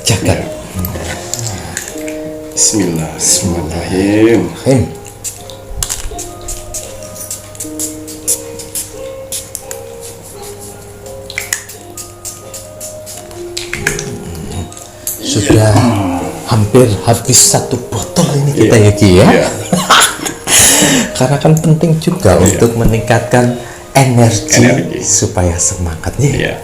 jagat. Bismillahirrahmanirrahim. Sudah hampir habis satu botol ini kita ya Ki ya. Karena kan penting juga untuk meningkatkan energi supaya semangatnya.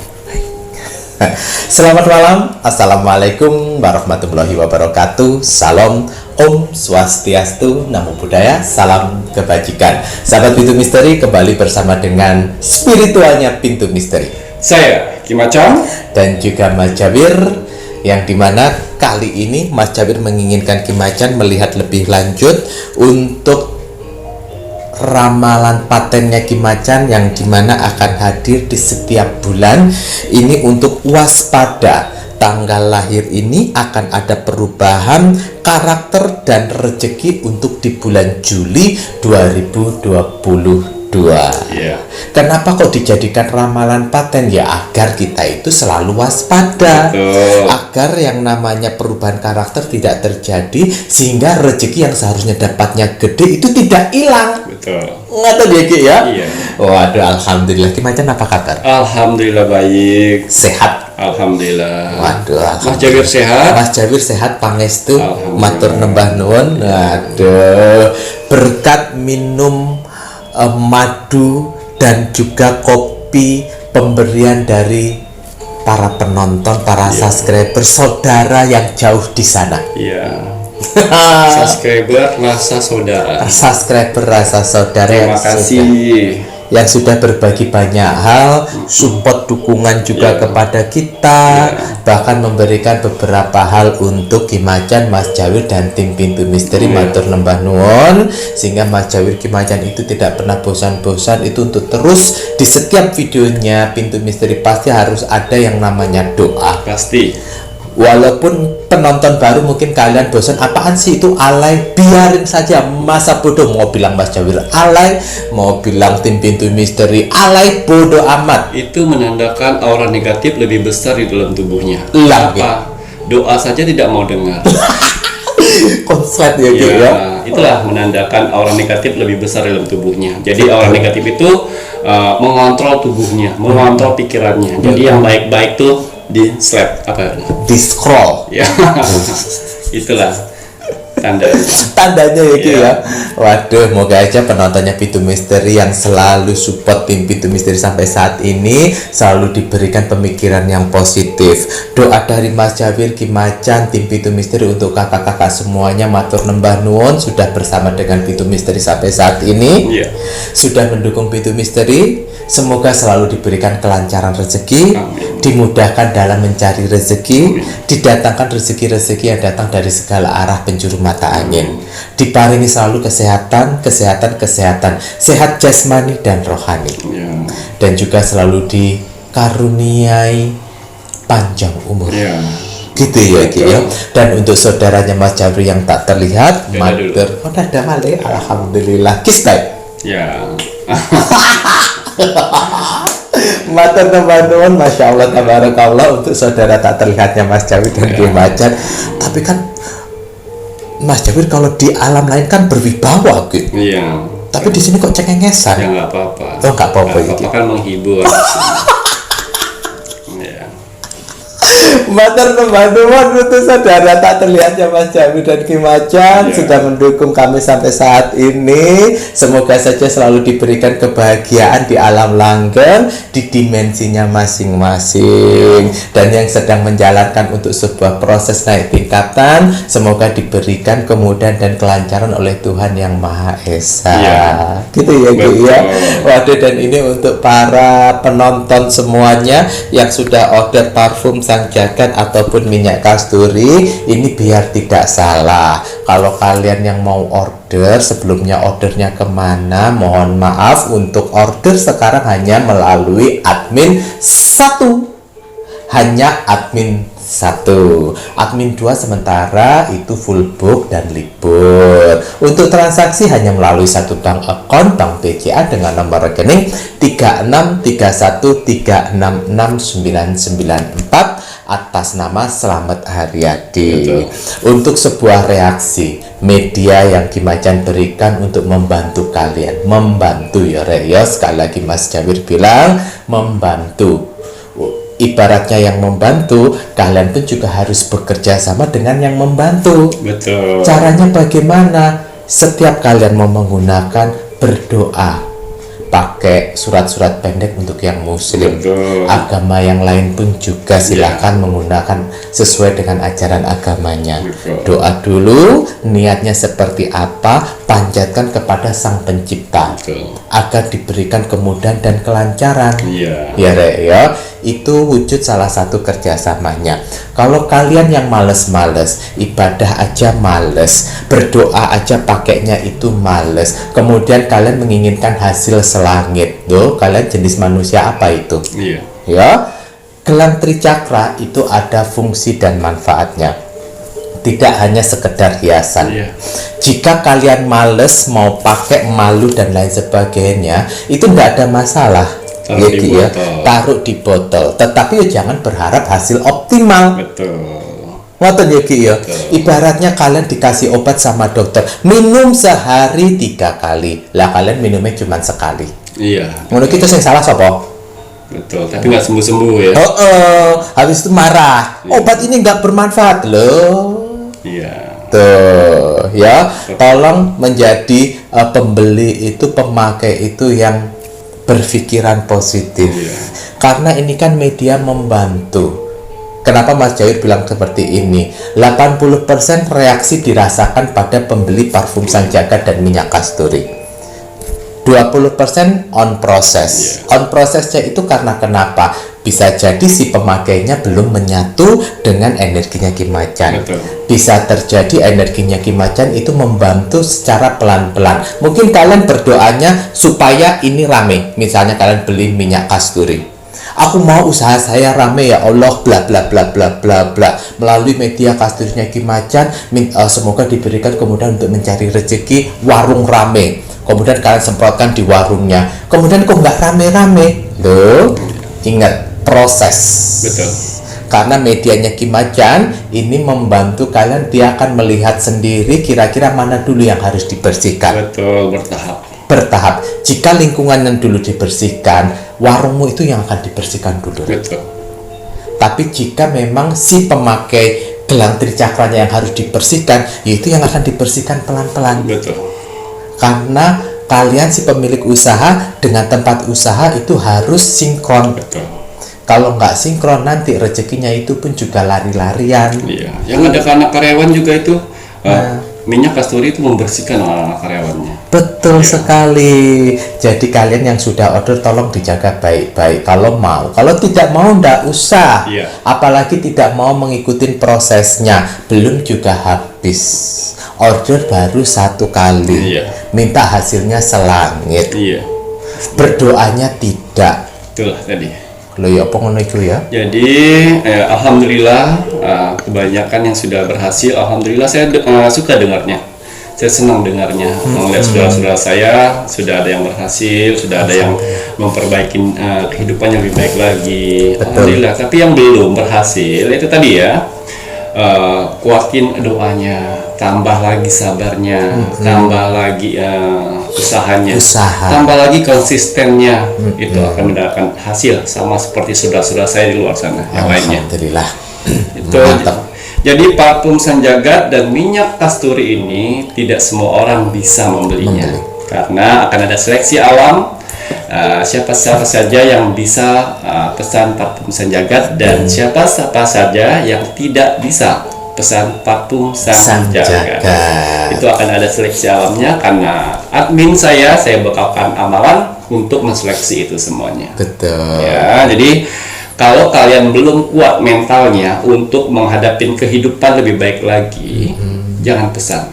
Selamat malam, assalamualaikum warahmatullahi wabarakatuh. Salam, Om Swastiastu, Namo Buddhaya, salam kebajikan. Sahabat Pintu Misteri, kembali bersama dengan spiritualnya Pintu Misteri. Saya Kimacam dan juga Mas Jawir, yang dimana kali ini Mas Jawir menginginkan Kimacan melihat lebih lanjut untuk ramalan patennya Kimacan yang dimana akan hadir di setiap bulan ini untuk waspada. Tanggal lahir ini akan ada perubahan karakter dan rezeki untuk di bulan Juli 2022. Kenapa kok dijadikan ramalan paten? Ya agar kita itu selalu waspada. Agar yang namanya perubahan karakter tidak terjadi, sehingga rezeki yang seharusnya dapatnya gede itu tidak hilang. Nggak ya Ki ya? Waduh, alhamdulillah. Kimacan apa kabar? Alhamdulillah baik. Sehat? Alhamdulillah. Waduh, alhamdulillah. Mas Jawir sehat? Mas Jawir sehat, pangestu, matur nembah nuwun. Waduh, berkat minum madu dan juga kopi pemberian dari para penonton, para subscriber, saudara yang jauh di sana. Subscriber rasa saudara. Subscriber rasa saudara. Terima kasih. Yang sudah berbagi banyak hal, support dukungan juga kepada kita, bahkan memberikan beberapa hal untuk Kimacan, Mas Jawir dan tim Pintu Misteri. Matur nembah nuwun, sehingga Mas Jawir Kimacan itu tidak pernah bosan-bosan itu untuk terus di setiap videonya Pintu Misteri pasti harus ada yang namanya doa. Pasti. Walaupun penonton baru mungkin kalian bosan, apaan sih itu alay, biarin saja, masa bodoh. Mau bilang Mas Jawir alay, mau bilang tim Pintu Misteri alay, bodoh amat. Itu menandakan aura negatif lebih besar di dalam tubuhnya. Apa? Doa saja tidak mau dengar. Konslet ya. Itulah menandakan aura negatif lebih besar dalam tubuhnya. Jadi aura negatif itu mengontrol tubuhnya, mengontrol pikirannya. Jadi yang baik-baik tuh di slap di scroll itulah tandanya ya Ki ya. Waduh, moga aja penontonnya Pintu Misteri yang selalu support tim Pintu Misteri sampai saat ini selalu diberikan pemikiran yang positif. Doa dari Mas Jawir, Kimacan, tim Pintu Misteri untuk kakak-kakak semuanya, matur nembah nuwun sudah bersama dengan Pintu Misteri sampai saat ini. Sudah mendukung Pintu Misteri. Semoga selalu diberikan kelancaran rezeki, dimudahkan dalam mencari rezeki, didatangkan rezeki-rezeki yang datang dari segala arah penjuru mata angin. Diparingi selalu kesehatan, sehat jasmani dan rohani. Dan juga selalu dikaruniai panjang umur. Gitu ya Ki ya. Dan untuk saudaranya Mas Jawir yang tak terlihat, matur alhamdulillah kistai. Matur nembah nuwun, masya Allah tabarakallah untuk saudara tak terlihatnya Mas Jawir dan Kimacan. Tapi kan Mas Jawir kalau di alam lain kan berwibawa gitu. Tapi di sini kok cengengesan. Ya nggak apa-apa. Oh nggak apa-apa itu kan menghibur. Matur nembah nuwun untuk saudara tak terlihatnya Mas Jawir dan Kimacan sudah mendukung kami sampai saat ini. Semoga saja selalu diberikan kebahagiaan di alam langgeng, di dimensinya masing-masing. Dan yang sedang menjalankan untuk sebuah proses naik tingkatan, semoga diberikan kemudahan dan kelancaran oleh Tuhan Yang Maha Esa. Gitu ya Ki ya. Waduh, dan ini untuk para penonton semuanya yang sudah order parfum Sang Jagat ataupun minyak kasturi, ini biar tidak salah. Kalau kalian yang mau order, sebelumnya ordernya kemana, mohon maaf, untuk order sekarang hanya melalui admin 1. Hanya admin 1. Admin 2 sementara itu full book dan libur. Untuk transaksi hanya melalui satu bank account Bank BCA dengan nomor rekening 3631366994 atas nama Slamet Haryadi. Betul. Untuk sebuah reaksi media yang Kimacan berikan untuk membantu kalian, membantu ya Rek ya, sekali lagi Mas Jawir bilang membantu. Ibaratnya yang membantu, kalian pun juga harus bekerja sama dengan yang membantu. Betul. Caranya bagaimana? Setiap kalian mau menggunakan, berdoa. Pakai surat-surat pendek untuk yang muslim. Betul. Agama yang lain pun juga silakan menggunakan sesuai dengan ajaran agamanya. Betul. Doa dulu, niatnya seperti apa, panjatkan kepada Sang Pencipta. Betul. Agar diberikan kemudahan dan kelancaran. Iya. Ya Rek ya, itu wujud salah satu kerjasamanya. Kalau kalian yang males-males, ibadah aja males, berdoa aja pakainya itu males, kemudian kalian menginginkan hasil selangit, loh kalian jenis manusia apa itu? Iya. Ya, gelang tricakra itu ada fungsi dan manfaatnya, tidak hanya sekedar hiasan. Iya. Jika kalian males mau pakai, malu dan lain sebagainya, itu tidak ada masalah. Taruh di Ya, botol. taruh di botol. Tetapi ya jangan berharap hasil optimal. Betul. Ngoten ya Ki ya. Betul. Ibaratnya kalian dikasih obat sama dokter, minum sehari 3 kali. Lah kalian minumnya cuma sekali. Iya. Ngono kita yang salah sapa? Betul. Tapi nggak sembuh-sembuh ya. Habis itu marah. Obat ini nggak bermanfaat loh. Iya. Tuh, ya. Tolong menjadi pembeli itu, pemakai itu yang berpikiran positif. Iya. Karena ini kan media membantu. Kenapa Mas Jawir bilang seperti ini? 80% reaksi dirasakan pada pembeli parfum Sanjaga dan minyak kasturi. 20% on process. On processnya itu karena kenapa? Bisa jadi si pemakainya belum menyatu dengan energinya Kimacan. Betul. Bisa terjadi energinya Kimacan itu membantu secara pelan-pelan. Mungkin kalian berdoanya supaya ini rame. Misalnya kalian beli minyak kasturi. Aku mau usaha saya rame ya Allah, bla bla bla bla bla bla. Melalui media kasturinya Kimacan, semoga diberikan kemudahan untuk mencari rezeki, warung rame. Kemudian kalian semprotkan di warungnya. Kemudian kok nggak rame-rame? Loh, ingat proses. Betul. Karena medianya Kimacan ini membantu kalian, dia akan melihat sendiri kira-kira mana dulu yang harus dibersihkan. Betul, bertahap. Jika lingkungan yang dulu dibersihkan, warungmu itu yang akan dibersihkan dulu. Betul. Tapi jika memang si pemakai gelang tricakranya yang harus dibersihkan, yaitu yang akan dibersihkan pelan-pelan. Betul. Karena kalian si pemilik usaha dengan tempat usaha itu harus sinkron. Betul. Kalau nggak sinkron, nanti rezekinya itu pun juga lari-larian. Iya. Yang ada anak karyawan juga itu minyak kasturi itu membersihkan anak karyawannya. Betul sekali. Jadi kalian yang sudah order tolong dijaga baik-baik. Kalau mau, kalau tidak mau ndak usah. Iya. Apalagi tidak mau mengikuti prosesnya, belum juga habis. Order baru 1 kali. Iya. Minta hasilnya selangit. Iya. Berdoanya tidak. Itulah tadi. Loh ya apa ngono iku ya? Jadi alhamdulillah kebanyakan yang sudah berhasil, alhamdulillah saya suka dengarnya. Saya senang dengarnya, melihat saudara-saudara saya sudah ada yang berhasil, sudah ada yang memperbaiki kehidupan yang lebih baik lagi. Betul. Alhamdulillah. Tapi yang belum berhasil itu tadi ya, kuatin doanya, tambah lagi sabarnya, tambah lagi usahanya, tambah lagi konsistennya, itu akan mendapatkan hasil sama seperti saudara-saudara saya di luar sana yang lainnya. Alhamdulillah. Itu Mantap. jadi parfum Sanjaga dan minyak kasturi ini tidak semua orang bisa membelinya karena akan ada seleksi alam. Siapa-siapa saja yang bisa pesan parfum Sanjaga dan siapa-siapa saja yang tidak bisa pesan parfum Sanjaga. Itu akan ada seleksi alamnya karena admin saya bekalkan amalan untuk menseleksi itu semuanya. Betul. Ya, jadi kalau kalian belum kuat mentalnya untuk menghadapi kehidupan lebih baik lagi, jangan pesan.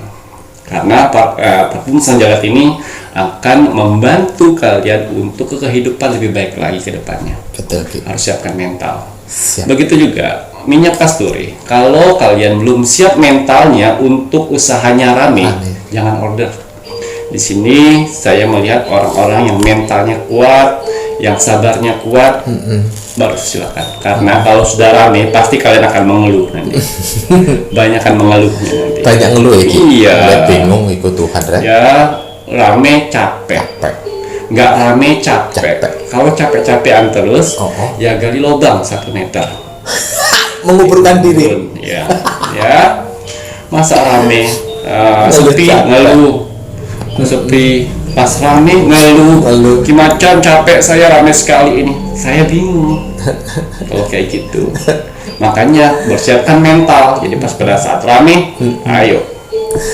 Karena parfum Sanjaga ini akan membantu kalian untuk ke kehidupan lebih baik lagi ke depannya. Betul. Harus siapkan mental. Siap. Begitu juga minyak kasturi, kalau kalian belum siap mentalnya untuk usahanya rame, jangan order. Di sini saya melihat orang-orang yang mentalnya kuat, yang sabarnya kuat, baru silakan. Karena kalau sudah rame, pasti kalian akan mengeluh nanti. Banyak akan mengeluhnya nanti. Banyak ngeluh ya. Iya. Udah bingung ikut Tuhan, Rek. Ya, rame capek. Nggak rame capek. Kalau capek-capekan terus, ya gali lubang 1 meter. Menguburkan diri. Ya, ya. Masa rame, sepi ngeluh. Sepi, pas rame ngeluh. Gimana capek saya, rame sekali ini. Saya bingung. Kalau kayak gitu. Makanya bersiapkan mental. Jadi pas pada saat rame, ayo.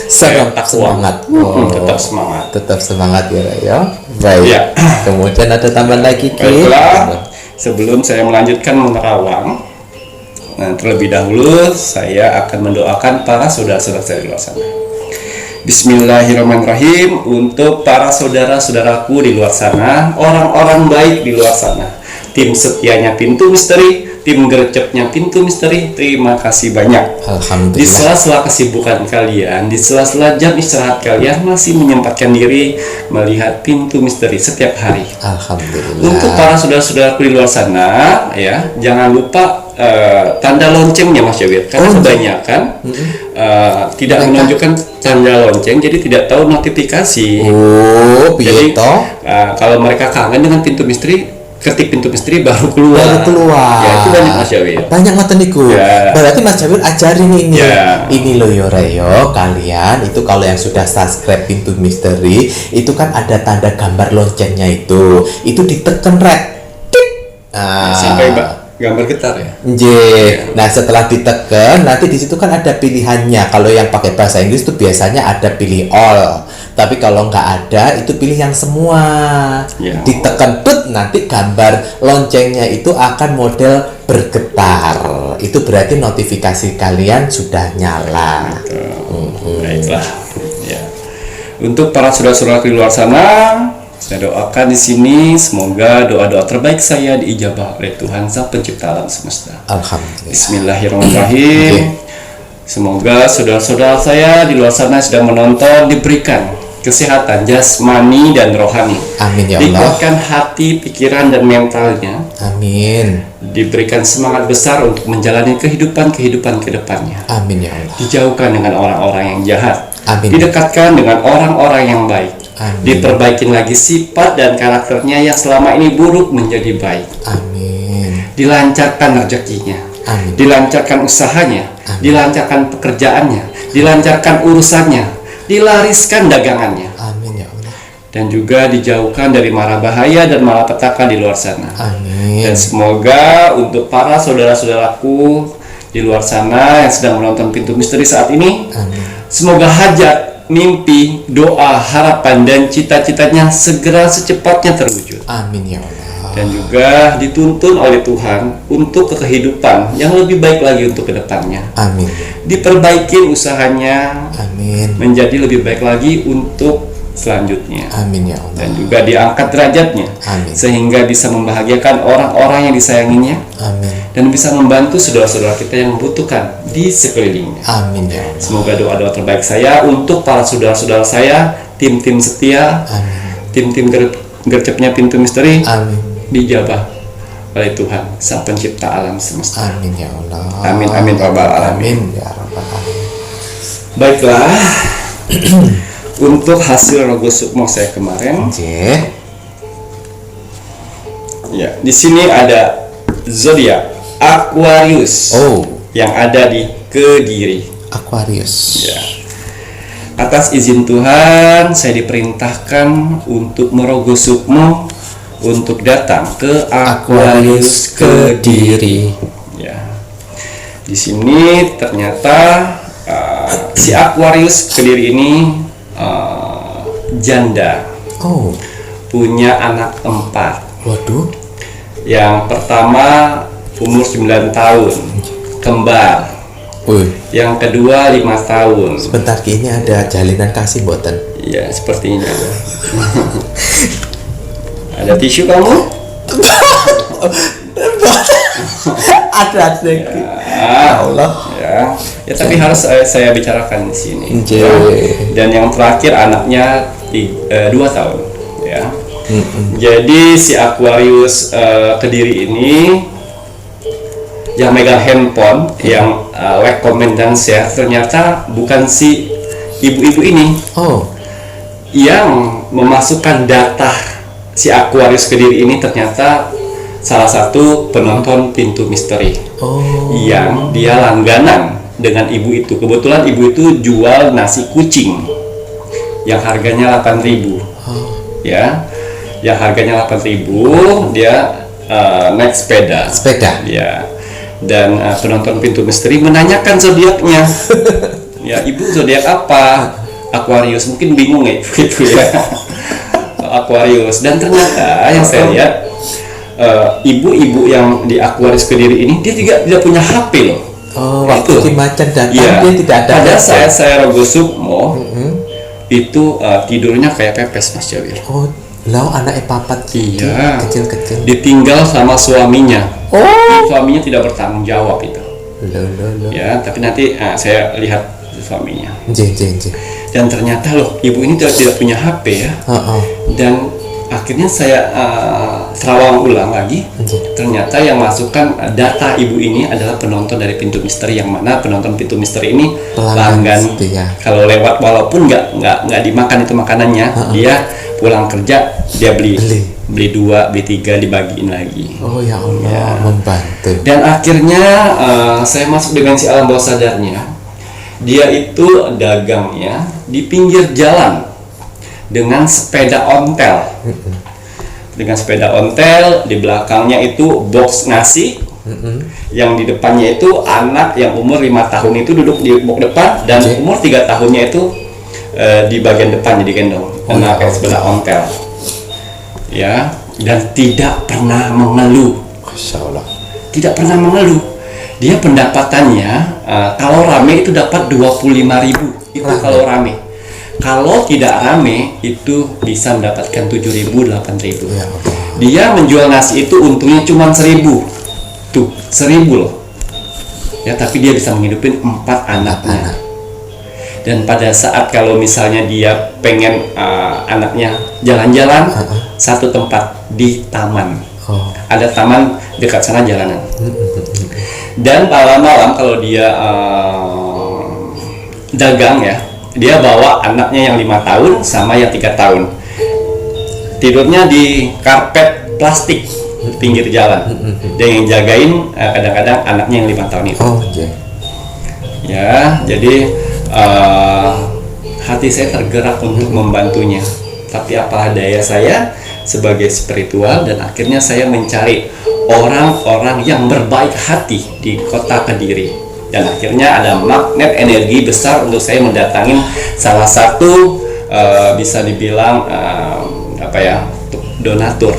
Tetap semangat. Tetap semangat. Tetap semangat ya, Rek, ya. Baik. Ya. Kemudian ada tambahan lagi, Ki. Baiklah, sebelum saya melanjutkan menerawang, terlebih dahulu saya akan mendoakan para saudara-saudara saya di luar sana. Bismillahirrahmanirrahim. Untuk para saudara-saudaraku di luar sana, orang-orang baik di luar sana, tim setianya Pintu Misteri, tim gercepnya Pintu Misteri, terima kasih banyak. Di Alhamdulillah. sela-sela kesibukan kalian, di sela-sela jam istirahat kalian masih menyempatkan diri melihat Pintu Misteri setiap hari. Alhamdulillah. Untuk para saudara-saudaraku di luar sana, ya, jangan lupa tanda loncengnya, Mas Yawir, karena kebanyakan tidak menunjukkan tanda lonceng, jadi tidak tahu notifikasi. Jadi kalau mereka kangen dengan Pintu Misteri, ketik Pintu Misteri baru keluar. Ya, itu banyak, Mas Yawir. Banyak ngoten niku. Ya. Berarti Mas Jawir ajarin ini. Ya. Ini loh yo Reyo, kalian itu kalau yang sudah subscribe Pintu Misteri, itu kan ada tanda gambar loncengnya itu. Itu ditekan, Rek. Sampai gambar getar ya. Nah, setelah ditekan, nanti di situ kan ada pilihannya. Kalau yang pakai bahasa Inggris itu biasanya ada pilih all. Tapi kalau nggak ada, itu pilih yang semua. Ya. Ditekan tut, nanti gambar loncengnya itu akan model bergetar. Itu berarti notifikasi kalian sudah nyala. Baiklah. Ya. Untuk para saudara-saudara di luar sana, saya doakan di sini semoga doa-doa terbaik saya diijabah oleh Tuhan Sang Pencipta alam semesta. Alhamdulillah. Bismillahirrahmanirrahim. Semoga saudara-saudara saya di luar sana yang sedang menonton diberikan kesehatan jasmani dan rohani. Amin ya Allah. Dikuatkan hati, pikiran dan mentalnya. Amin. Diberikan semangat besar untuk menjalani kehidupan ke depannya. Amin ya Allah. Dijauhkan dengan orang-orang yang jahat. Amin. Didekatkan dengan orang-orang yang baik. Amin. Diperbaikin lagi sifat dan karakternya yang selama ini buruk menjadi baik. Amin. Dilancarkan rezekinya. Amin. Dilancarkan usahanya. Amin. Dilancarkan pekerjaannya. Dilancarkan urusannya. Dilariskan dagangannya. Amin ya Allah. Dan juga dijauhkan dari mara bahaya dan malapetaka di luar sana. Amin. Dan semoga untuk para saudara-saudaraku di luar sana yang sedang menonton Pintu Misteri saat ini, semoga hajat, mimpi, doa, harapan, dan cita-citanya segera secepatnya terwujud. Amin ya Allah. Dan juga dituntun oleh Tuhan untuk kehidupan yang lebih baik lagi untuk kedepannya. Amin. Diperbaiki usahanya Amin. menjadi lebih baik lagi untuk selanjutnya. Amin ya Allah. Dan juga diangkat derajatnya. Amin. Sehingga bisa membahagiakan orang-orang yang disayanginya. Amin. Dan bisa membantu saudara-saudara kita yang membutuhkan di sekelilingnya. Amin ya Allah. Semoga doa-doa terbaik saya untuk para saudara-saudara saya, tim-tim setia, tim-tim gercepnya Pintu Misteri, dijabah oleh Tuhan Sang Pencipta alam semesta. Amin ya Allah. Amin amin rabbal alamin. Amin ya rabbal alamin. Baiklah. Untuk hasil rogo sukmo saya kemarin, ya, di sini ada zodiak Aquarius yang ada di Kediri. Aquarius. Ya. Atas izin Tuhan, saya diperintahkan untuk merogoh sukmo untuk datang ke Aquarius Kediri. Ya. Di sini ternyata si Aquarius Kediri ini janda. Punya anak 4. Waduh. Yang pertama umur 9 tahun, kembar. Yang kedua 5 tahun. Sebentar, ini ada jalinan kasih buatan. Iya, sepertinya. Ada tisu kamu? Ada. Allah. Ya tapi harus saya bicarakan di sini. Nggih. Dan yang terakhir anaknya 2 tahun, ya. Jadi si Aquarius Kediri ini yang megang handphone, yang like, comment dan share ternyata bukan si ibu-ibu ini. Yang memasukkan data si Aquarius Kediri ini ternyata salah satu penonton Pintu Misteri. Yang dia langganan dengan ibu itu. Kebetulan ibu itu jual nasi kucing yang harganya 8.000. Ya. Yang harganya 8.000, dia naik sepeda. Ya. Dan penonton Pintu Misteri menanyakan zodiaknya. Ya, ibu zodiak apa? Aquarius. Mungkin bingung ya gitu ya. Aquarius. Dan ternyata yang saya lihat ibu-ibu yang di Aquarius Kediri ini dia juga tidak punya HP loh. Waktu macan datang dia tidak ada. Pada saat saya Rogo Sukmo itu tidurnya kayak pepes, Mas Jawir. Lalu anaknya papat kecil-kecil. Ditinggal sama suaminya. Suaminya tidak bertanggung jawab itu. Ya, tapi nanti saya lihat suaminya. Dan ternyata loh, ibu ini tidak punya HP ya. Dan akhirnya saya terawang ulang lagi. Ternyata yang masukkan data ibu ini adalah penonton dari Pintu Misteri, yang mana penonton Pintu Misteri ini pelanggan. Kalau lewat, walaupun nggak dimakan itu makanannya, dia pulang kerja dia beli 2, beli 3, dibagiin lagi. Ya Allah, membantu. Dan akhirnya saya masuk dengan si alam bawah sadarnya. Dia itu dagangnya di pinggir jalan dengan sepeda ontel. Dengan sepeda ontel, di belakangnya itu box nasi. Yang di depannya itu anak yang umur 5 tahun itu duduk di box depan, dan umur 3 tahunnya itu di bagian depan jadi gendong. Karena pakai sepeda ontel. Ya, dan tidak pernah mengeluh. Masya Allah. Tidak pernah mengeluh. Dia pendapatannya kalau rame itu dapat 25.000. Itu kalau rame. Kalau tidak rame itu bisa mendapatkan 7.000, 8.000. Dia menjual nasi itu untungnya cuma 1.000. Tuh, 1.000 loh. Ya, tapi dia bisa menghidupin 4 anaknya. Dan pada saat kalau misalnya dia pengen anaknya jalan-jalan satu tempat di taman. Ada taman dekat sana jalanan. Dan malam-malam kalau dia dagang ya, dia bawa anaknya yang 5 tahun sama yang 3 tahun. Tidurnya di karpet plastik pinggir jalan. Dan yang jagain kadang-kadang anaknya yang 5 tahun itu. Ya, jadi hati saya tergerak untuk membantunya. Tapi apa daya saya sebagai spiritual, dan akhirnya saya mencari orang-orang yang berbaik hati di kota Kediri. Dan akhirnya ada magnet energi besar untuk saya mendatangin salah satu bisa dibilang donatur.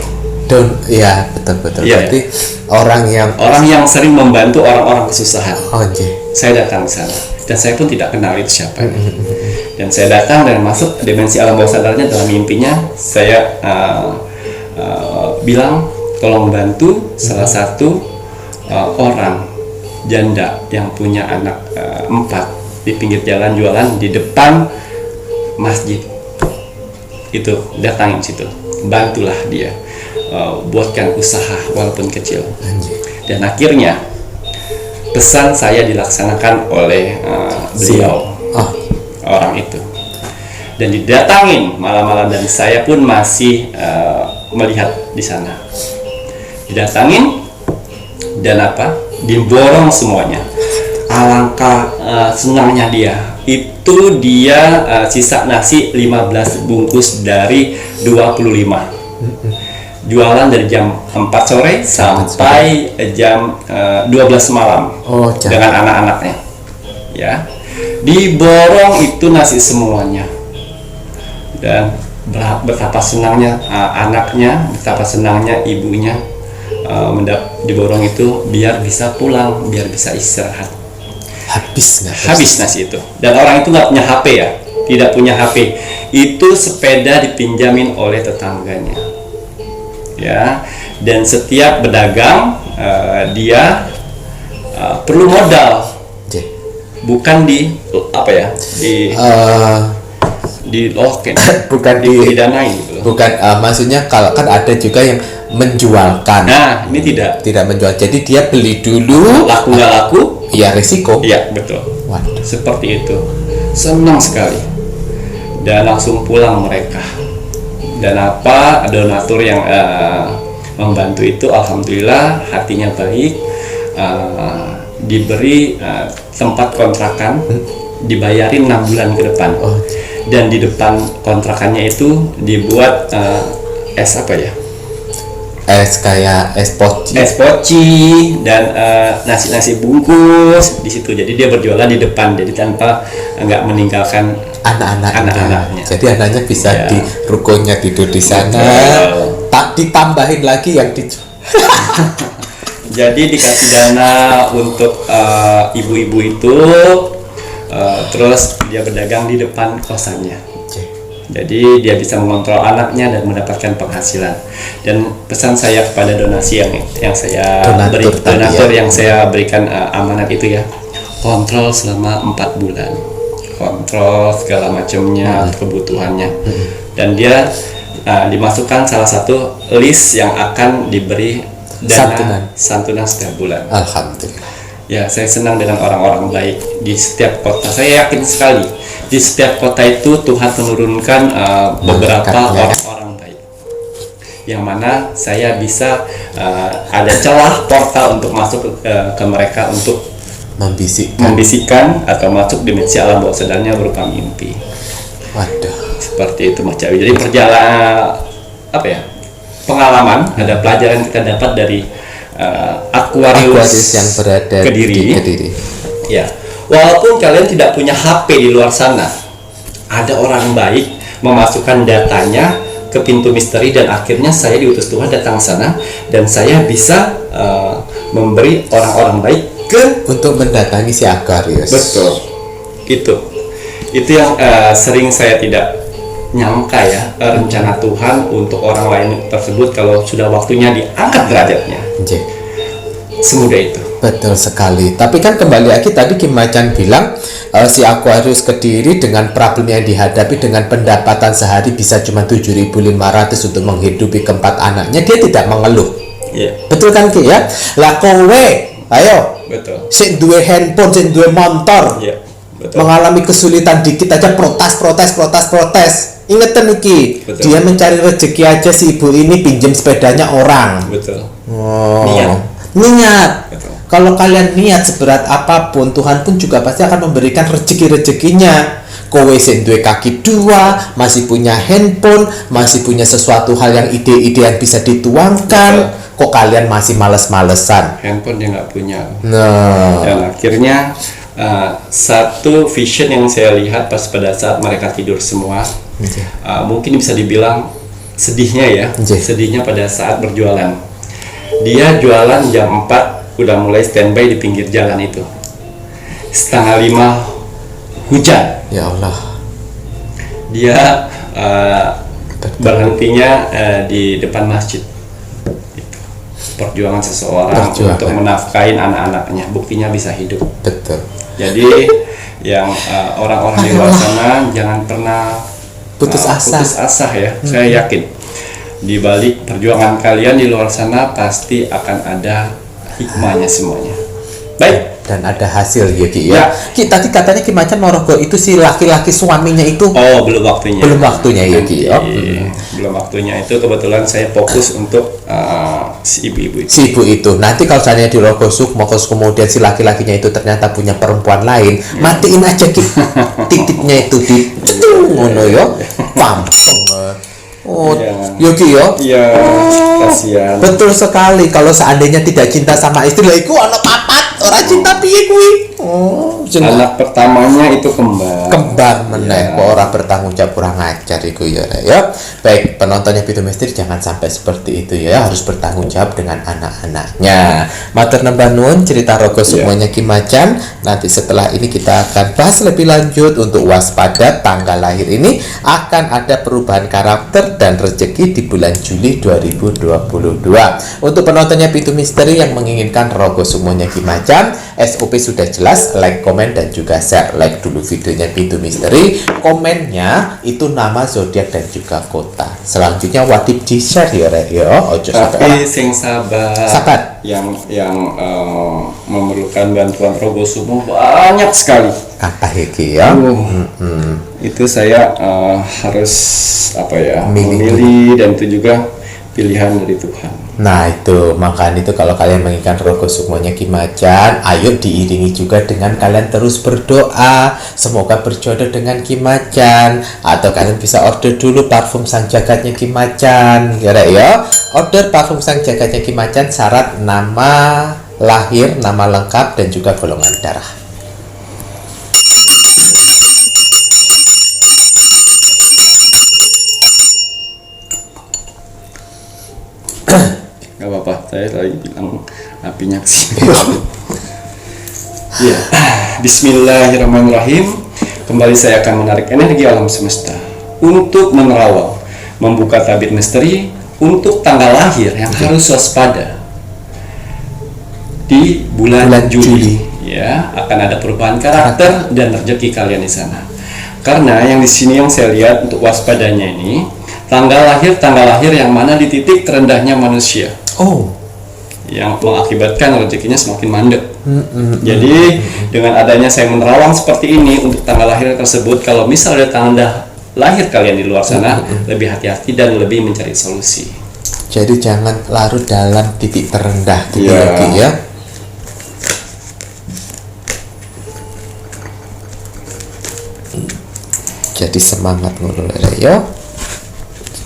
Ya, betul. Ya, berarti orang yang sering membantu orang-orang kesusahan. Saya datang ke sana. Dan saya pun tidak kenal itu siapa. Dan saya datang dan masuk dimensi alam bawah sadarnya. Dalam mimpinya saya bilang tolong bantu salah satu orang janda yang punya anak 4 di pinggir jalan jualan di depan masjid. Itu datangin situ, bantulah dia, buatkan usaha walaupun kecil. Dan akhirnya pesan saya dilaksanakan oleh beliau, orang itu, dan didatangin malam-malam, dan saya pun masih melihat di sana. Didatangin dan diborong semuanya. Alangkah senangnya dia. Itu dia sisa nasi 15 bungkus dari 25. Jualan dari jam 4 sore sampai jam 12 malam dengan anak-anaknya. Ya, diborong itu nasi semuanya. Dan betapa senangnya anaknya, betapa senangnya ibunya diborong itu biar bisa pulang, biar bisa istirahat. Habis nasi itu. Dan orang itu nggak punya HP ya, tidak punya HP. Itu sepeda dipinjamin oleh tetangganya. Ya, dan setiap berdagang dia perlu modal, J. bukan di apa ya, di loket, Bukan didanai gitu loh. bukan maksudnya kalau kan ada juga yang menjualkan. Nah, ini tidak Menjual. Jadi dia beli dulu, laku nggak laku, ya risiko. iya betul. Waduh. Seperti itu. Senang sekali. Dan langsung pulang mereka. Dan apa donatur yang membantu itu, alhamdulillah hatinya baik, diberi tempat kontrakan, dibayarin 6 bulan ke depan. Dan di depan kontrakannya itu dibuat es apa ya? Es kayak es poci. Es poci dan nasi bungkus di situ. Jadi dia berjualan di depan, jadi tanpa nggak meninggalkan anak-anaknya. Jadi anaknya bisa Ya. di rukonya tidur di sana. Betul. Tak ditambahin lagi yang di. Jadi dikasih dana untuk ibu-ibu itu, terus dia berdagang di depan kosannya. Jadi dia bisa mengontrol anaknya dan mendapatkan penghasilan. Dan pesan saya kepada donasi yang saya donatur yang saya berikan amanat itu ya, kontrol selama 4 bulan, kontrol segala macamnya, kebutuhannya, dan dia dimasukkan salah satu list yang akan diberi dana santunan setiap bulan. Alhamdulillah. Ya, saya senang dengan orang-orang baik di setiap kota. Saya yakin sekali di setiap kota itu Tuhan menurunkan beberapa orang-orang baik, yang mana saya bisa ada celah portal untuk masuk ke mereka untuk membisikkan atau masuk dimensi alam bawah sadarnya berupa mimpi. Waduh. Seperti itu Mas Jawi. Jadi perjalanan apa ya? Pengalaman, ada pelajaran kita dapat dari Aquarius yang berada Kediri. di Kediri. Ya, walaupun kalian tidak punya HP di luar sana, ada orang baik memasukkan datanya ke pintu misteri, dan akhirnya saya diutus Tuhan datang sana dan saya bisa memberi orang-orang baik untuk mendatangi si Aquarius. Betul. Itu yang sering saya tidak nyangka ya, rencana Tuhan untuk orang lain tersebut kalau sudah waktunya diangkat derajatnya. Semudah itu. Betul sekali. Tapi kan kembali lagi tadi Kim Macan bilang si Aquarius Kediri dengan problem yang dihadapi dengan pendapatan sehari bisa cuma 7.500 untuk menghidupi keempat anaknya, dia tidak mengeluh. Betul kan Ki ya? Lah kowe, ayo. Betul. Sing duwe handphone, sing duwe motor. Betul. Mengalami kesulitan dikit aja protes. Ingetan iki, dia mencari rezeki aja si ibu ini pinjam sepedanya orang. Betul. Niat. Betul. Kalau kalian niat seberat apapun, Tuhan pun juga pasti akan memberikan rezekinya. Kowe sing duwe kaki dua, masih punya handphone, masih punya sesuatu hal yang ide-ide yang bisa dituangkan. Betul. Kok kalian masih males-malesan? Handphone dia nggak punya. Nah. Dan akhirnya satu vision yang saya lihat pada saat mereka tidur semua, mungkin bisa dibilang sedihnya ya. Sedihnya pada saat berjualan. Dia jualan jam 4 udah mulai standby di pinggir jalan itu. 4:30 hujan. Ya Allah. Dia berhentinya di depan masjid. Itu perjuangan seseorang untuk menafkahin anak-anaknya. Buktinya bisa hidup. Betul. Jadi yang orang-orang di luar sana jangan pernah putus asa ya. Saya yakin di balik perjuangan kalian di luar sana pasti akan ada hikmahnya semuanya. Baik. Dan ada hasil ya Ki ya. Ki tadi katanya Ki Macan Morogo itu si laki-laki suaminya itu. Oh, belum waktunya. Belum waktunya ya Ki ya. Belum waktunya itu, kebetulan saya fokus untuk si ibu-ibu itu. Si ibu itu. Nanti kalau misalnya di Rogo Sukmo kemudian si laki-lakinya itu ternyata punya perempuan lain, matiin aja Ki. Titiknya itu di ngono ya. Pampeng. Oh, Yogi yo. Iya, kasihan. Betul sekali. Kalau seandainya tidak cinta sama istri, lah iku anak papat, orang cinta piye kuwi? Oh, anak pertamanya itu kembar meneh, kok orang bertanggung jawab, kurang ajar iku ya. Ya. Baik, penontonnya Pitu Misteri jangan sampai seperti itu ya, harus bertanggung jawab dengan anak-anaknya. Matur nembah nuwun cerita Rogo Sukmonya Ki Macan. Nanti setelah ini kita akan bahas lebih lanjut untuk waspada tanggal lahir ini akan ada perubahan karakter dan rezeki di bulan Juli 2022. Untuk penontonnya Pitu Misteri yang menginginkan Rogo Sukmonya Ki Macan, macam-macam. SOP sudah jelas, like, komen, dan juga share. Like dulu videonya Pintu Misteri, komennya itu nama, zodiak, dan juga kota. Selanjutnya wajib di share ya Rek ya. Ojo Tapi sing sabar, sabar. yang memerlukan bantuan Rogo Sumo banyak sekali. Kata Heki ya. Itu saya harus Milih. memilih, dan itu juga pilihan dari Tuhan. Nah itu, makanya itu kalau kalian menginginkan Rogo Sumonya Ki Macan, ayo diiringi juga dengan kalian terus berdoa, semoga berjodoh dengan Ki Macan. Atau kalian bisa order dulu parfum Sang Jagatnya Ki Macan ya Rek ya. Order parfum Sang Jagatnya Ki Macan, syarat nama lahir, nama lengkap, dan juga golongan darah. Gak apa-apa, saya lagi bilang apinya kesini. Ya, Bismillahirrahmanirrahim. Kembali saya akan menarik energi alam semesta untuk menerawang, membuka tabir misteri untuk tanggal lahir yang harus waspada di bulan Juli. Ya, akan ada perubahan karakter dan rezeki kalian di sana. Karena yang di sini yang saya lihat untuk waspadanya ini tanggal lahir yang mana di titik terendahnya manusia. Oh, Yang mengakibatkan rezekinya semakin mandek. Jadi dengan adanya saya menerawang seperti ini untuk tanggal lahir tersebut, kalau misal ada tanda lahir kalian di luar sana, lebih hati-hati dan lebih mencari solusi. jadi jangan larut dalam titik terendah gitu Iya. ya Ki ya. Jadi semangat ngono Rek ya.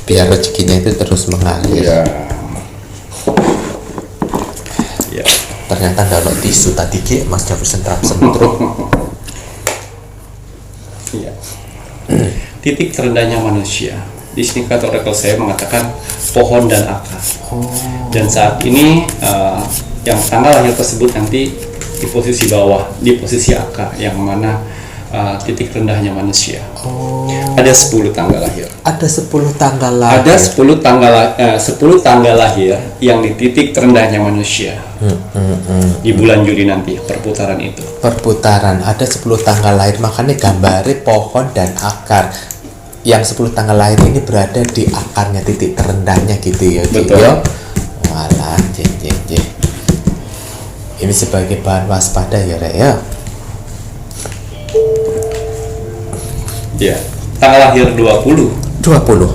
Biar rezekinya itu terus mengalir. Ya. Ya. Ternyata nggak ada tisu tadi Ki, Mas Jafar sentrap-sentruk. Ya. Titik terendahnya manusia. Di sini kata orakel saya mengatakan pohon dan akar. Dan saat ini yang tanggal lahir tersebut nanti di posisi bawah, di posisi akar, yang mana titik rendahnya manusia. Ada 10 tanggal lahir. Ada 10 tanggal lahir. Ada 10 tanggal lahir yang di titik terendahnya manusia. Di bulan Juli nanti perputaran itu. Perputaran, ada 10 tanggal lahir, makanya gambare pohon dan akar. Yang 10 tanggal lahir ini berada di akarnya, titik terendahnya gitu ya Ki Betul. ya. Walah, jeng. Ini sebagai bahan waspada ya Rek ya. Ya, tanggal lahir 20. 20.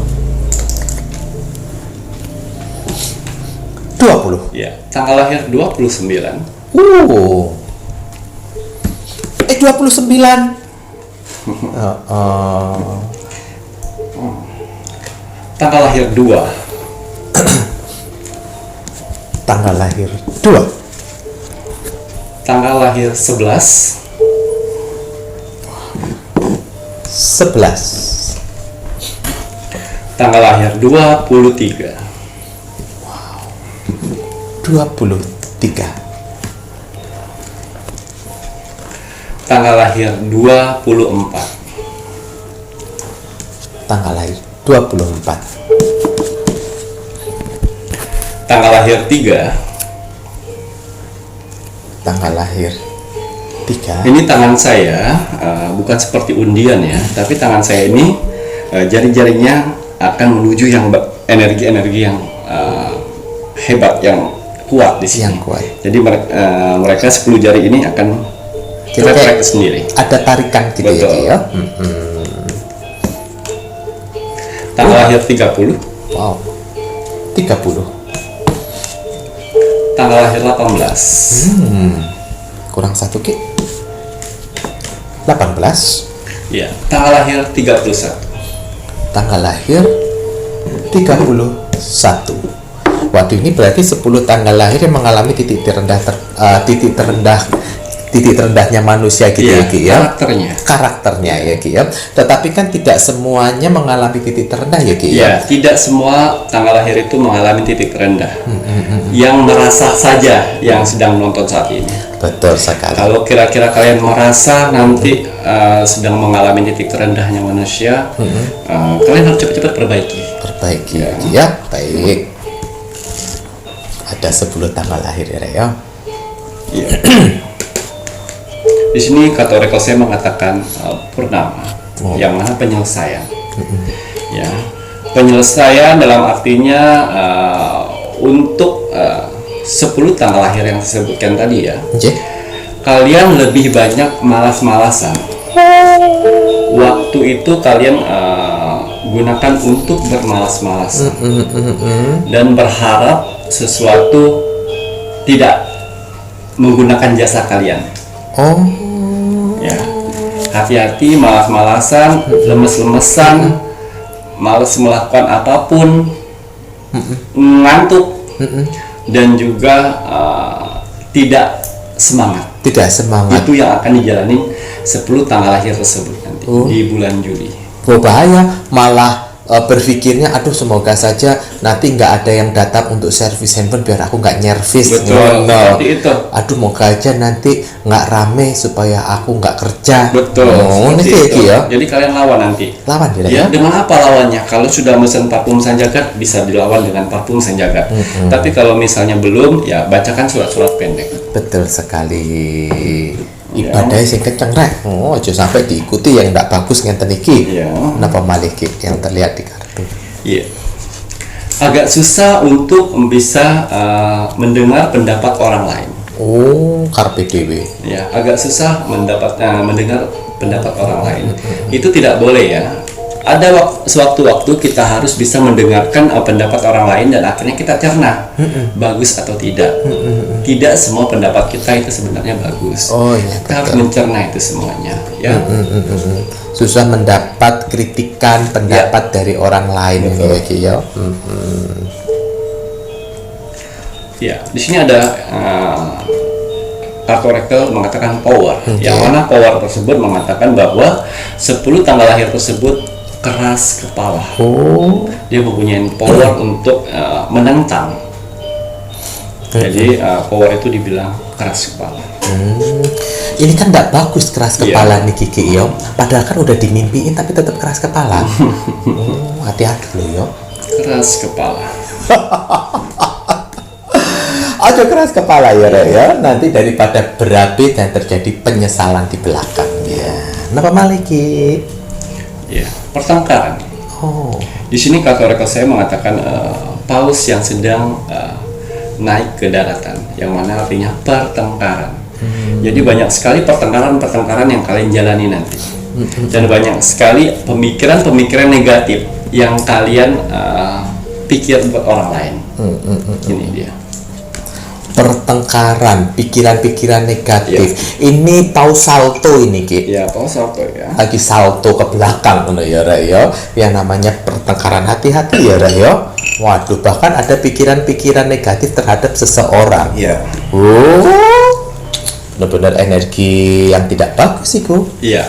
Ya, tanggal lahir 29. 29. Tanggal lahir 2. Tanggal lahir 2. Tanggal lahir 11. 11. Tanggal lahir 23. 23. Tanggal lahir 24. Tanggal lahir 24. Tanggal lahir 3. Tanggal lahir 3. Ini tangan saya bukan seperti undian ya, tapi tangan saya ini jari-jarinya akan menuju yang energi-energi yang hebat, yang kuat di sini. Yang kuat. Jadi mereka 10 jari ini akan Kira-kira trek sendiri. ada tarikan gitu ya Betul. Ki ya. Tanggal lahir 30. Wow. 30. Tanggal lahir 18. Kurang 1 Ki. 18. Ya, tanggal lahir 31. Tanggal lahir 31. Waduh, ini berarti 10 tanggal lahir yang mengalami titik terendahnya manusia gitu Iya, ya Ki ya. karakternya. Ya Ki ya. Tetapi kan tidak semuanya mengalami titik terendah ya Ki Ya, tidak semua tanggal lahir itu mengalami titik terendah. Yang merasa saja yang sedang menonton saat ini. Betul sekali. Kalau kira-kira kalian merasa nanti sedang mengalami titik terendahnya manusia, kalian harus cepat-cepat perbaiki. Perbaiki ya Ki ya. Baik. Ada 10 tanggal lahir ya Rek ya. Iya. Di sini kata oracle saya mengatakan purnama, yang mana penyelesaian. Ya, penyelesaian dalam artinya untuk 10 tanggal lahir yang saya sebutkan tadi ya. Kalian lebih banyak malas-malasan. Waktu itu kalian gunakan untuk bermalas-malasan dan berharap sesuatu tidak menggunakan jasa kalian. Ya, hati-hati, malas-malasan, lemes-lemesan, malas melakukan apapun, ngantuk, dan juga tidak semangat. Tidak semangat. Itu yang akan dijalani 10 tanggal lahir tersebut nanti di bulan Juli. Bahaya, malah berpikirnya aduh semoga saja nanti nggak ada yang datang untuk servis handphone biar aku nggak nyervis. Betul, seperti itu. Aduh moga aja nanti nggak rame supaya aku nggak kerja. Betul, itu ya. Jadi kalian lawan nanti. Lawan ya. Dengan apa lawannya? Kalau sudah mesen parfum Sang Jagat, bisa dilawan dengan parfum Sang Jagat. Tapi kalau misalnya belum, ya bacakan surat-surat pendek. Betul sekali. Ibadah sing kenceng rek. Aja sampai diikuti yang tidak bagus ngenten iki. Napa malih iki yang terlihat di kartu. Iya. Agak susah untuk bisa mendengar pendapat orang lain. Karpe dewe. Ya, agak susah mendengar pendapat orang lain. Itu tidak boleh ya. Ada sewaktu-waktu kita harus bisa mendengarkan pendapat orang lain dan akhirnya kita cerna bagus atau tidak. Tidak semua pendapat kita itu sebenarnya bagus. Kita harus mencerna itu semuanya. Ya. Susah mendapat kritikan pendapat dari orang lain ini ya. Ya, di sini ada kartu oracle mengatakan power. Yang mana power tersebut mengatakan bahwa 10 tanggal lahir tersebut keras kepala. Dia mempunyai power untuk menentang. Jadi power itu dibilang keras kepala. Ini kan tidak bagus keras kepala nih Kiki yo. Padahal kan udah dimimpiin tapi tetap keras kepala. Hati-hati lo yo. Keras kepala. Aduh keras kepala ya Rek ya. Nanti daripada berapi dan terjadi penyesalan di belakang ya. Napa maliki? Ya, pertengkaran. Di sini kata oracle saya mengatakan paus yang sedang naik ke daratan, yang mana artinya pertengkaran. Jadi banyak sekali pertengkaran yang kalian jalani nanti, dan banyak sekali pemikiran-pemikiran negatif yang kalian pikir buat orang lain. Ini dia. Pertengkaran, pikiran-pikiran negatif. Ini paus salto ini Ki. Ya, paus salto ya. Lagi salto ke belakang ya Rek ya. Yang namanya pertengkaran, hati-hati ya Rek ya. Waduh, bahkan ada pikiran-pikiran negatif terhadap seseorang. Iya. Benar-benar energi yang tidak bagus itu. Iya.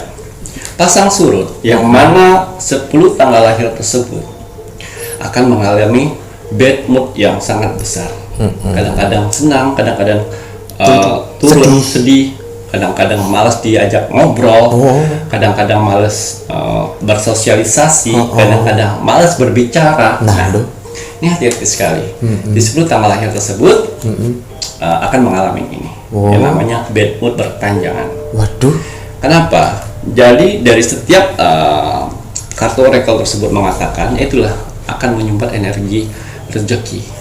Pasang surut yang mana 10 tanggal lahir tersebut akan mengalami bad mood yang sangat besar. Kadang-kadang senang, kadang-kadang turun sedih, kadang-kadang malas diajak ngobrol, kadang-kadang malas bersosialisasi, kadang-kadang malas berbicara. Nah, ini hati-hati sekali. Di 10 tanggal lahir tersebut akan mengalami ini. Yang namanya bad mood berkepanjangan. Waduh. Kenapa? Jadi dari setiap kartu oracle tersebut mengatakan itulah akan menyumbat energi rezeki.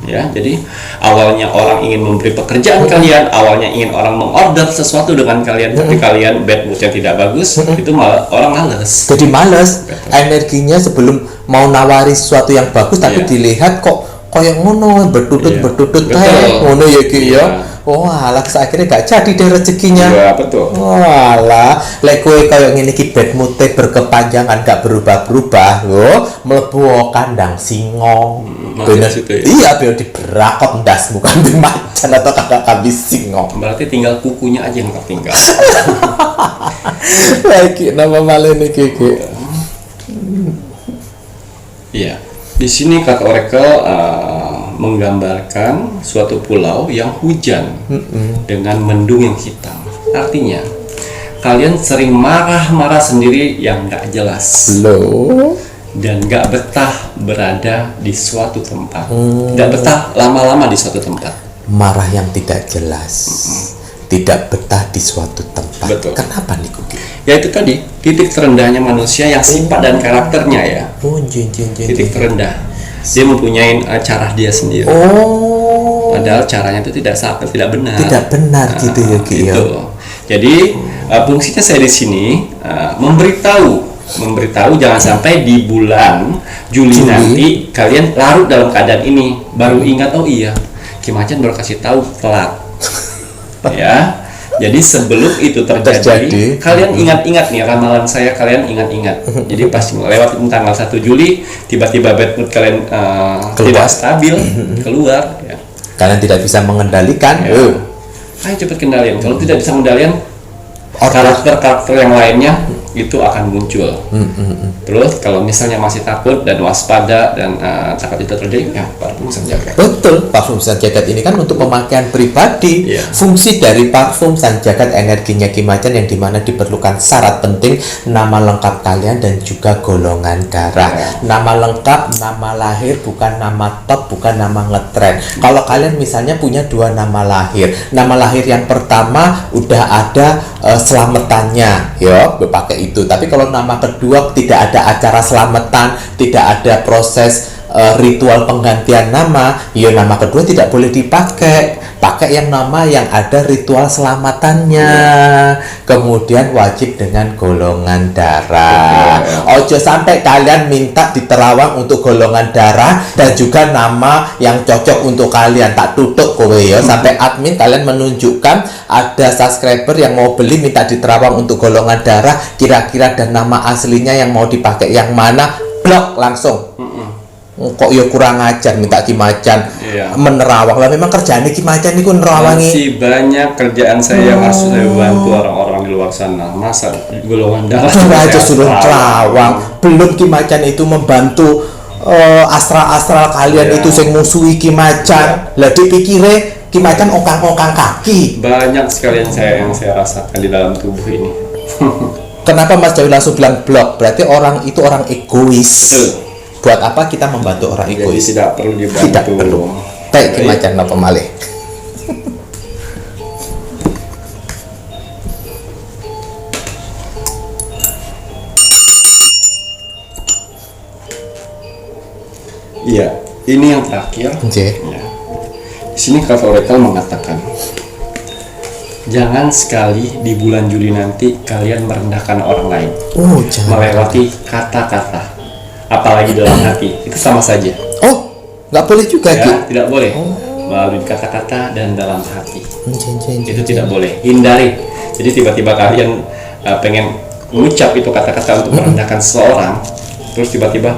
Ya, jadi awalnya orang ingin memberi pekerjaan kalian, awalnya ingin orang mengorder sesuatu dengan kalian, tapi kalian bad moodnya tidak bagus, itu malah orang malas. Jadi malas. Energinya sebelum mau nawari sesuatu yang bagus, tapi dilihat kok kayak ngono bertutut kayak ngono ya Ki ya. Alah akhirnya gak jadi deh rezekinya. Iya, betul. Alah, lek kowe kayak ngene iki bad mood berkepanjangan gak berubah-berubah lho, mlebu kandang singo. Bener itu ya. Iya, biar diberakot ndasmu kambing macan atau kagak kambing singo. Berarti tinggal kukunya aja yang tertinggal. Lagi nama malene Kiki. Iya. Di sini kata oracle menggambarkan suatu pulau yang hujan dengan mendung yang hitam. Artinya kalian sering marah-marah sendiri yang gak jelas. Dan gak betah berada di suatu tempat. Gak betah lama-lama di suatu tempat. marah yang tidak jelas, tidak betah di suatu tempat. Betul. Kenapa nih Ki? Ya itu tadi titik terendahnya manusia yang sifat dan karakternya ya. Oh, jin. Titik terendah. Dia mempunyai cara dia sendiri. Oh, Padahal caranya itu tidak benar. tidak benar gitu ya Ki ya. Gitu. Jadi fungsinya saya di sini memberitahu jangan sampai di bulan Juli nanti kalian larut dalam keadaan ini, baru ingat oh iya Ki Macan baru kasih tahu telat. Ya. Jadi sebelum itu terjadi, kalian ingat-ingat nih ramalan saya, kalian ingat-ingat. Jadi pas lewat tanggal 1 Juli tiba-tiba bad mood kalian tidak stabil keluar ya. Kalian tidak bisa mengendalikan. Ya. Ayo cepat kendalian. Kalau tidak bisa mengendalikan, karakter yang lainnya itu akan muncul. Terus kalau misalnya masih takut dan waspada dan takut itu terjadi, ya parfum Sang Jagat. Betul, parfum Sang Jagat ini kan untuk pemakaian pribadi. Iya. Fungsi dari parfum Sang Jagat energinya Ki Macan yang dimana diperlukan syarat penting nama lengkap kalian dan juga golongan darah. Nama lengkap, nama lahir, bukan nama top, bukan nama ngetren. Kalau kalian misalnya punya 2 nama lahir, nama lahir yang pertama udah ada selamatannya, yo, pakai itu. Tapi kalau nama kedua tidak ada acara selamatan, tidak ada proses ritual penggantian nama, ya nama kedua tidak boleh dipakai. Pakai yang nama yang ada ritual selamatannya. Kemudian wajib dengan golongan darah. Ojo sampai kalian minta di Terawang untuk golongan darah dan juga nama yang cocok untuk kalian. Tak tutup kowe ya. Sampai admin kalian menunjukkan ada subscriber yang mau beli minta di Terawang untuk golongan darah, kira-kira dan nama aslinya yang mau dipakai yang mana, blok langsung. Kok ya kurang ajar minta Ki Macan menerawang lah. Memang kerjaannya Ki Macan itu nerawangi. Masih banyak kerjaan saya harus saya bantu orang-orang di luar sana. Masa golongan darah aja suruh terawang. Belum Ki Macan itu membantu astral-astral kalian itu sing musuhi Ki Macan. Lah dipikire Ki Macan ongkang-ongkang kaki. Banyak sekali yang saya rasakan di dalam tubuh ini. Kenapa Mas Jawi langsung bilang blok? Berarti orang itu orang egois. Buat apa kita membantu orang egois? Jadi tidak perlu dibantu. Tidak perlu. Baik Ki Macan apa malih? Iya, ini yang terakhir. Ya. Di sini Kartu Oracle mengatakan, jangan sekali di bulan Juli nanti kalian merendahkan orang lain. Oh, jangan. Melewati kata-kata. Apalagi dalam hati, itu sama saja. Oh, nggak boleh juga Ya, Ki? tidak boleh. Melalui kata-kata dan dalam hati. Itu Itu tidak boleh. Hindari. Jadi tiba-tiba kalian pengen mengucap itu kata-kata untuk merendahkan seseorang, terus tiba-tiba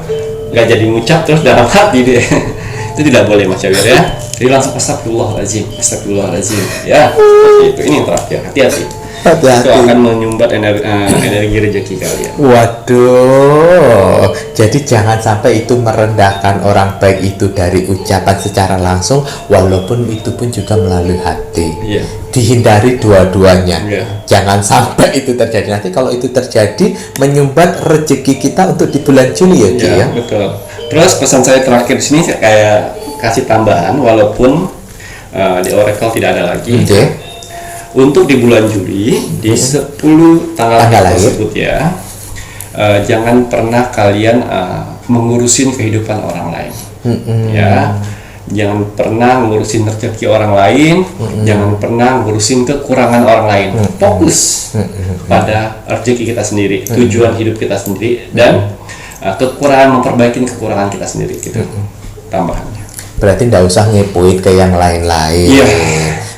nggak jadi mengucap terus dalam hati dia. Itu tidak boleh Mas Cawir ya. Jadi langsung astagfirullahaladzim ya. Itu ini yang terakhir. Hati-hati. Itu akan menyumbat energi rezeki kalian. Waduh, jadi jangan sampai itu merendahkan orang, baik itu dari ucapan secara langsung, walaupun itu pun juga melalui hati. Iya. Dihindari dua-duanya. Iya. Jangan sampai itu terjadi. Nanti kalau itu terjadi, menyumbat rezeki kita untuk di bulan Juli ya Ki ya. Betul. Terus pesan saya terakhir di sini saya kayak kasih tambahan, walaupun di Oracle tidak ada lagi. Untuk di bulan Juli di 10 tanggal tersebut ya, jangan pernah kalian mengurusin kehidupan orang lain. Ya, jangan pernah ngurusin rezeki orang lain, jangan pernah ngurusin kekurangan orang lain. Fokus pada rezeki kita sendiri, tujuan hidup kita sendiri, dan kekurangan memperbaiki kekurangan kita sendiri gitu. Tambahannya. Berarti nggak usah ngepoin ke yang lain-lain. Iya.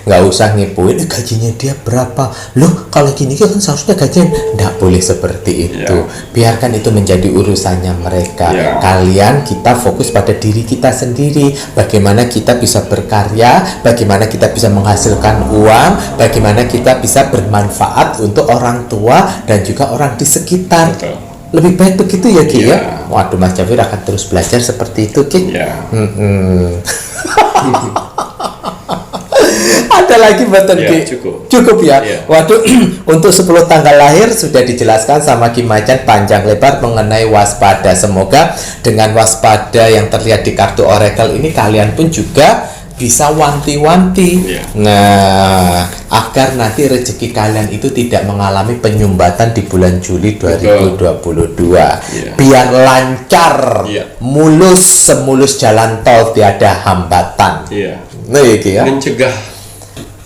Nggak usah ngepoin gajinya dia berapa, loh kalau gini kan seharusnya gajinya. Nggak boleh seperti itu. Biarkan itu menjadi urusannya mereka. Kalian, kita fokus pada diri kita sendiri, bagaimana kita bisa berkarya, bagaimana kita bisa menghasilkan uang, bagaimana kita bisa bermanfaat untuk orang tua dan juga orang di sekitar. Lebih baik begitu ya Ki ya. Waduh, Mas Jafir akan terus belajar seperti itu Ki. Ada lagi betul Ki? Cukup ya. Waduh, untuk 10 tanggal lahir sudah dijelaskan sama Ki Macan panjang lebar mengenai waspada. Semoga dengan waspada yang terlihat di kartu Oracle ini kalian pun juga bisa wanti-wanti. Iya. Nah, agar nanti rezeki kalian itu tidak mengalami penyumbatan di bulan Juli 2022. Iya. Biar lancar, Iya. mulus semulus jalan tol, tiada hambatan. Iya. Nah, iki ya. Mencegah.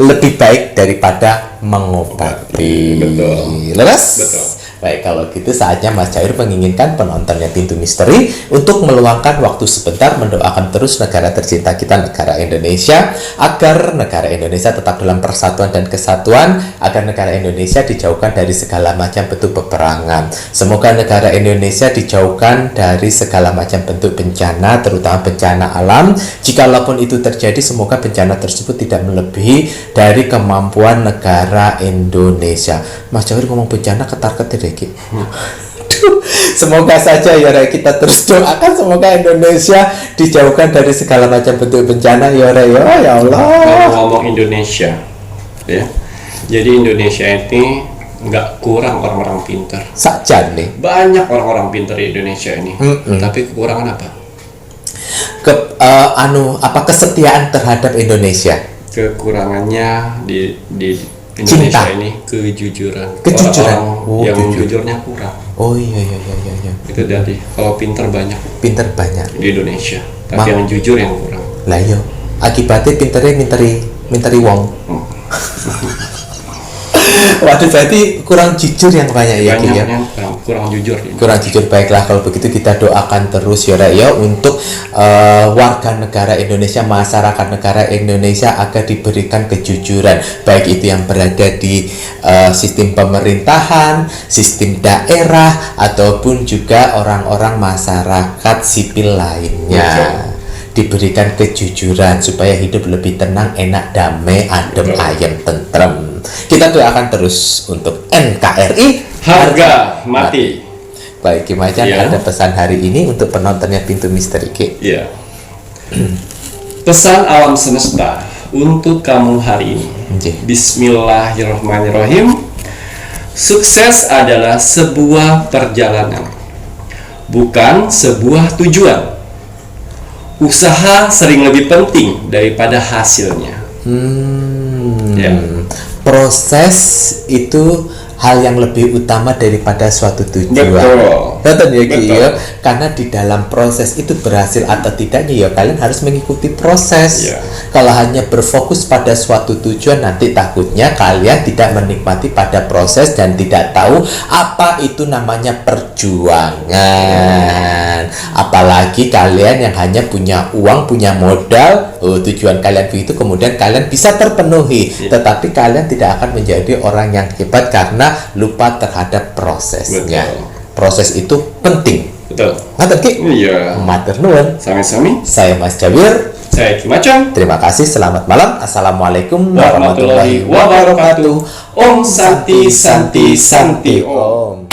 Lebih baik daripada mengobati. Betul. Leres? Betul. Baik, kalau gitu saatnya Mas Cair menginginkan penontonnya Pintu Misteri untuk meluangkan waktu sebentar mendoakan terus negara tercinta kita, negara Indonesia, agar negara Indonesia tetap dalam persatuan dan kesatuan, agar negara Indonesia dijauhkan dari segala macam bentuk peperangan. Semoga negara Indonesia dijauhkan dari segala macam bentuk bencana, terutama bencana alam. Jikalaupun itu terjadi, semoga bencana tersebut tidak melebihi dari kemampuan negara Indonesia. Mas Cair ngomong bencana ketar-ketir. Semoga saja ya kita terus doakan semoga Indonesia dijauhkan dari segala macam bentuk bencana ya Allah. Ngomong Indonesia, ya. Jadi Indonesia ini nggak kurang orang-orang pintar. Saja nih. Banyak orang-orang pintar di Indonesia ini. Tapi kekurangan apa? Kesetiaan terhadap Indonesia. Kekurangannya di Indonesia Cinta. ini kejujuran. Kejujuran. Orang yang jujurnya kurang. Oh iya. Itu jadi kalau pintar banyak Pinter banyak. di Indonesia, tapi yang jujur yang kurang. Lah yo, akibatnya pinternya minteri wong. Waduh, berarti kurang jujur yang banyak ya, Ki, ya. Banyak yang kurang jujur. Kurang jujur. Baiklah, kalau begitu kita doakan terus ya untuk warga negara Indonesia, masyarakat negara Indonesia agar diberikan kejujuran, baik itu yang berada di sistem pemerintahan, sistem daerah, ataupun juga orang-orang masyarakat sipil lainnya. Diberikan kejujuran supaya hidup lebih tenang, enak, damai, adem, ayem, tentrem. Kita doakan terus untuk NKRI Harga mati. Baik, Ki Macan, Iya. ada pesan hari ini untuk penontonnya Pintu Misteri, Ki. Iya. Pesan alam semesta untuk kamu hari ini. Nggih. Bismillahirrahmanirrahim. Sukses adalah sebuah perjalanan, bukan sebuah tujuan. Usaha sering lebih penting daripada hasilnya. Ya. Proses itu hal yang lebih utama daripada suatu tujuan. Betul. Betul ya, Ki, Betul. ya? Karena di dalam proses itu berhasil atau tidaknya ya kalian harus mengikuti proses. Iya. Kalau hanya berfokus pada suatu tujuan, nanti takutnya kalian tidak menikmati pada proses dan tidak tahu apa itu namanya perjuangan. Apalagi kalian yang hanya punya uang, punya modal, tujuan kalian begitu, kemudian kalian bisa terpenuhi, tetapi kalian tidak akan menjadi orang yang hebat karena lupa terhadap prosesnya. Betul. Proses itu penting. Betul. Ngaten, Ki? Iya. Matur nuwun. Sami-sami. Saya Mas Jawir. Saya Ki Macan. Terima kasih. Selamat malam. Assalamualaikum Warahmatullahi wabarakatuh. Om Santi Santi Santi Om.